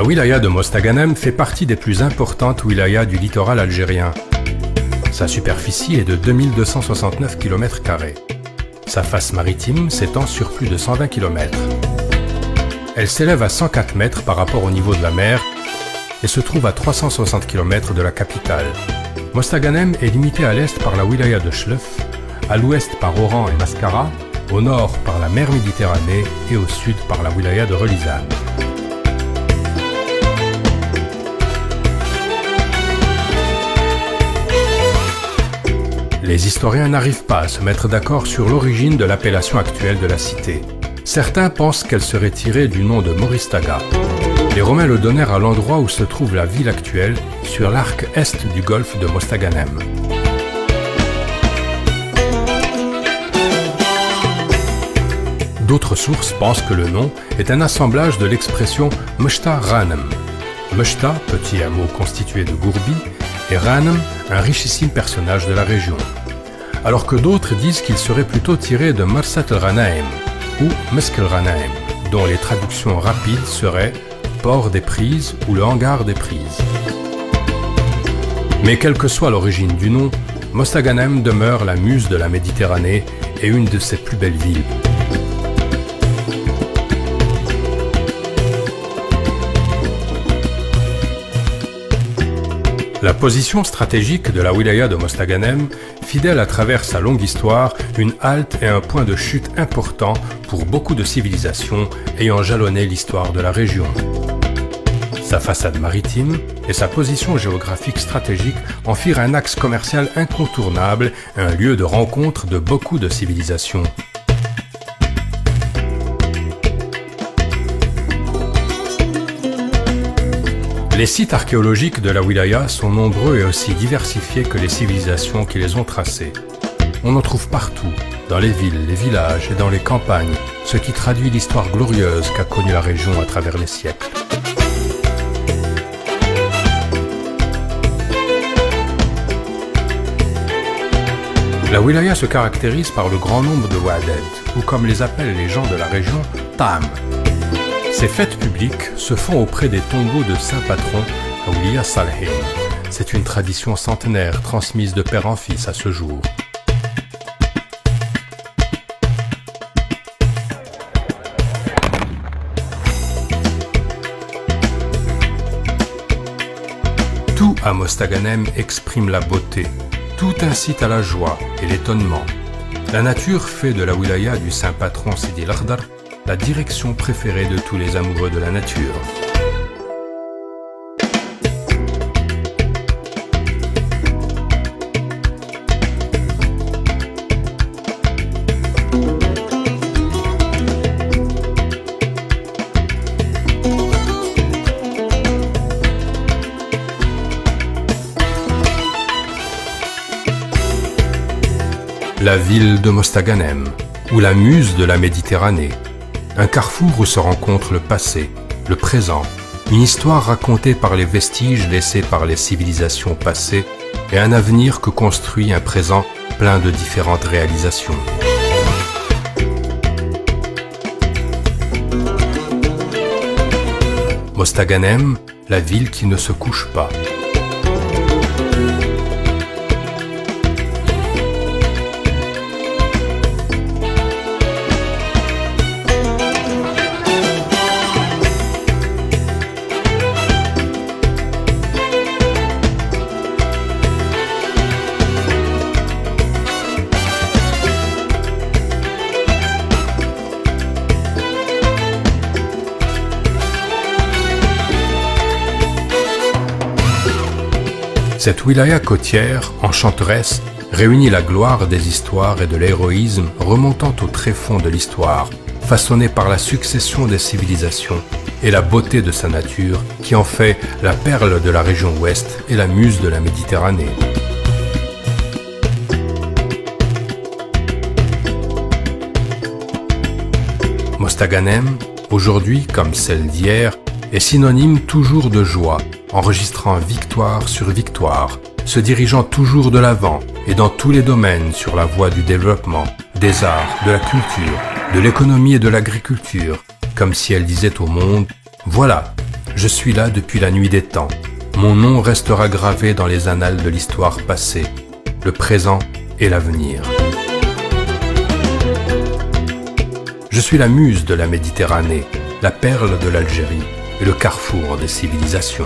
wilaya de Mostaganem fait partie des plus importantes wilayas du littoral algérien. Sa superficie est de 2269 km². Sa face maritime s'étend sur plus de 120 km. Elle s'élève à 104 mètres par rapport au niveau de la mer et se trouve à 360 km de la capitale. Mostaganem est limitée à l'est par la wilaya de Chlef, à l'ouest par Oran et Mascara, au nord par la mer Méditerranée et au sud par la wilaya de Relizane. Les historiens n'arrivent pas à se mettre d'accord sur l'origine de l'appellation actuelle de la cité. Certains pensent qu'elle serait tirée du nom de Moristaga. Les Romains le donnèrent à l'endroit où se trouve la ville actuelle, sur l'arc est du golfe de Mostaganem. D'autres sources pensent que le nom est un assemblage de l'expression Meshta Ghanem. Meshta, petit hameau constitué de gourbi, et Ghanem, un richissime personnage de la région. Alors que d'autres disent qu'il serait plutôt tiré de Marsat el-Ghanaim ou Mesk el-Ghanaim, dont les traductions rapides seraient port des prises ou le hangar des prises. Mais quelle que soit l'origine du nom, Mostaganem demeure la muse de la Méditerranée et une de ses plus belles villes. La position stratégique de la wilaya de Mostaganem, fidèle à travers sa longue histoire, une halte et un point de chute important pour beaucoup de civilisations ayant jalonné l'histoire de la région. Sa façade maritime et sa position géographique stratégique en firent un axe commercial incontournable, un lieu de rencontre de beaucoup de civilisations. Les sites archéologiques de la wilaya sont nombreux et aussi diversifiés que les civilisations qui les ont tracés. On en trouve partout, dans les villes, les villages et dans les campagnes, ce qui traduit l'histoire glorieuse qu'a connue la région à travers les siècles. La wilaya se caractérise par le grand nombre de wa'adet, ou comme les appellent les gens de la région, tam. Ces fêtes publiques se font auprès des tombeaux de saint patron Awliya Salihin. C'est une tradition centenaire transmise de père en fils à ce jour. Tout à Mostaganem exprime la beauté, tout incite à la joie et l'étonnement. La nature fait de la wilaya du saint patron Sidi el-Akhdar la direction préférée de tous les amoureux de la nature. La ville de Mostaganem, ou la muse de la Méditerranée. Un carrefour où se rencontrent le passé, le présent, une histoire racontée par les vestiges laissés par les civilisations passées et un avenir que construit un présent plein de différentes réalisations. Mostaganem, la ville qui ne se couche pas. Cette wilaya côtière, enchanteresse, réunit la gloire des histoires et de l'héroïsme remontant au tréfonds de l'histoire, façonné par la succession des civilisations et la beauté de sa nature qui en fait la perle de la région ouest et la muse de la Méditerranée. Mostaganem, aujourd'hui comme celle d'hier, est synonyme toujours de joie, enregistrant victoire sur victoire, se dirigeant toujours de l'avant et dans tous les domaines sur la voie du développement, des arts, de la culture, de l'économie et de l'agriculture, comme si elle disait au monde « Voilà, Je suis là depuis la nuit des temps. Mon nom restera gravé dans les annales de l'histoire passée, le présent et l'avenir. Je suis la muse de la Méditerranée, la perle de l'Algérie et le carrefour des civilisations.